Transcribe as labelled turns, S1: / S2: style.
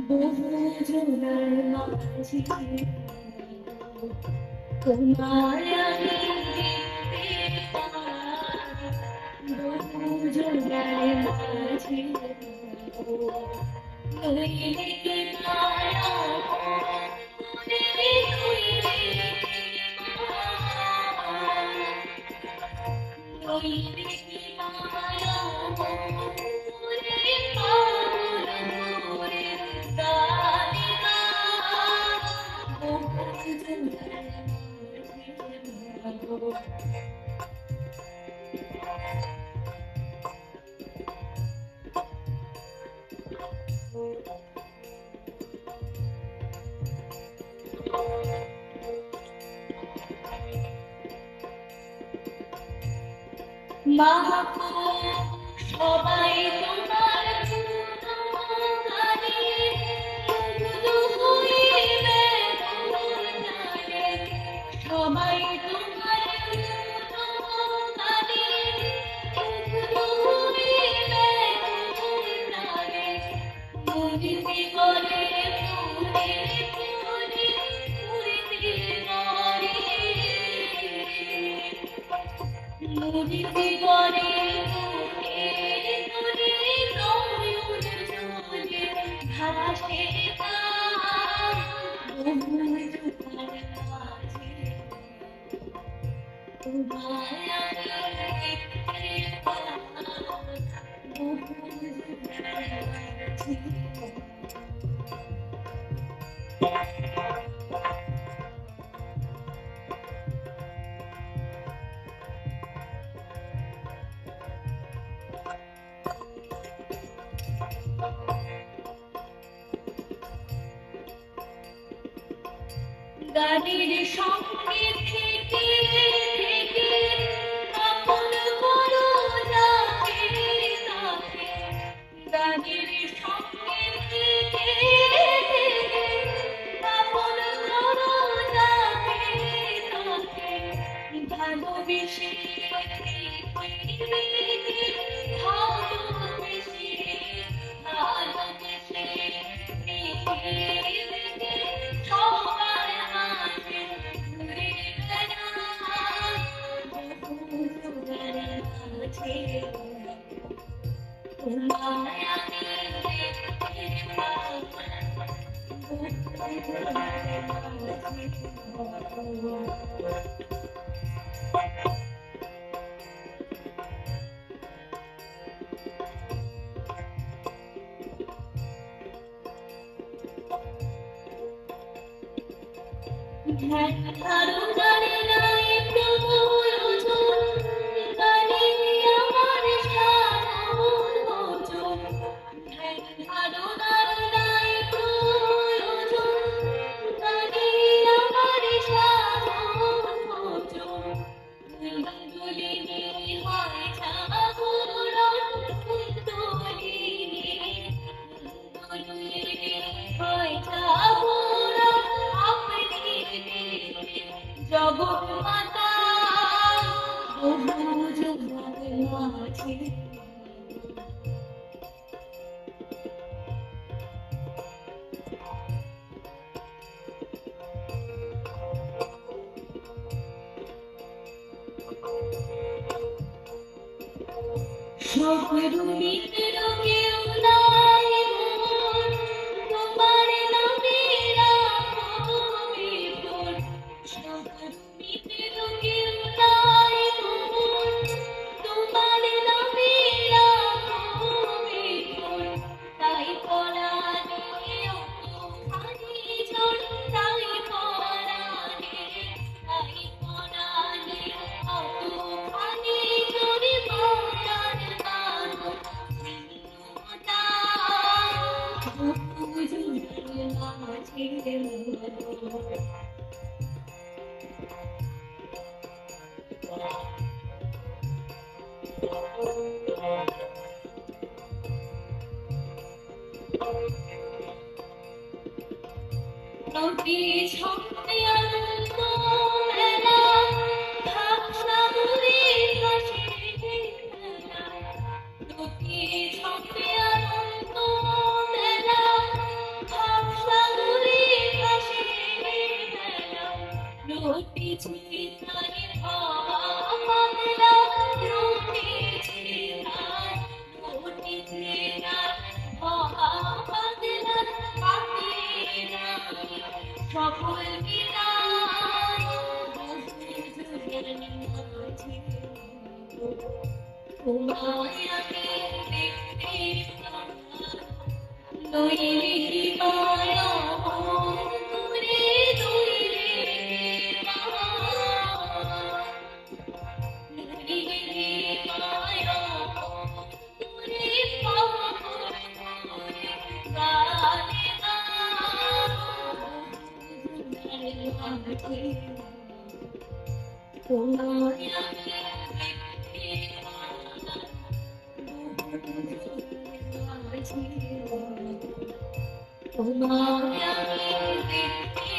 S1: বহু জোনার মাঝে তোমার আমি দেখতে পাই, বহু জোনার মাঝে নইলে মায়া মনে নইলে নইলে মায়া মনে পাগল করে গানে গা বহু জোনার মাঝে মা সবাই তোমার গুণগানে মুগ্ধ হইবে গুণগানে, সবাই তোমার গুণগানে মুগ্ধ হইবে গুণগানে, মুরিদি করে পুরে পুরে মুরিদি করে মুরিদি করে মুখে তুলে নয়ন জলে ভাসে গান, বহু জোনার মাঝে তোমায় আমি দেখতে পাই, বহু জোনার মাঝে। গানের সঙ্গে থেকে থেকে আপন করো যাকে তাকে, গানের সঙ্গে থেকে থেকে আপন করো যাকে তাকে, ভালোবেসে পৃথিবীকে ভালোবেসে ভালোবেসে পৃথিবীকে সবার মাঝে ঘুরে বেড়াই, বহু জোনার মাঝে তোমায় আমি দেখতে পাই, বহু জোনার মাঝে। ধ্যান ধারণার নাই প্রয়োজন, গানে আমার সাধন ভোজন, ধ্যান ধারণার নাই প্রয়োজন, গানে আমার সাধন ভোজন, কুণ্ডলিনী হয় জাগরণ, কুণ্ডলিনী কুণ্ডলিনী হয় জাগরণ, জগৎ মাতা বহু জোনার মাঝে। সব রূপের কেউ নাই মোর, তোমার নামে রাখো বিপুল, সব রূপের কেউ নাই মোর, তোমার নামে রাখো বিপুল, তাই পরাণে অতখানি ঝড়, তাই পরাণে অতখানি ঝড় পরাণ গান জীবনটা বহু জোনার মাঝে। নদী ছন্দে আনন্দ মেলা, ভাবসাগরে ভাসে ভেলা, নদী ছন্দে আনন্দ মেলা, তোমায় আমি দেখতে নইলে মায়া করে নইলে নইলে মায়া করে পাগল করে গানে গানে তোমায় আমি তোমায় আমি দেখতে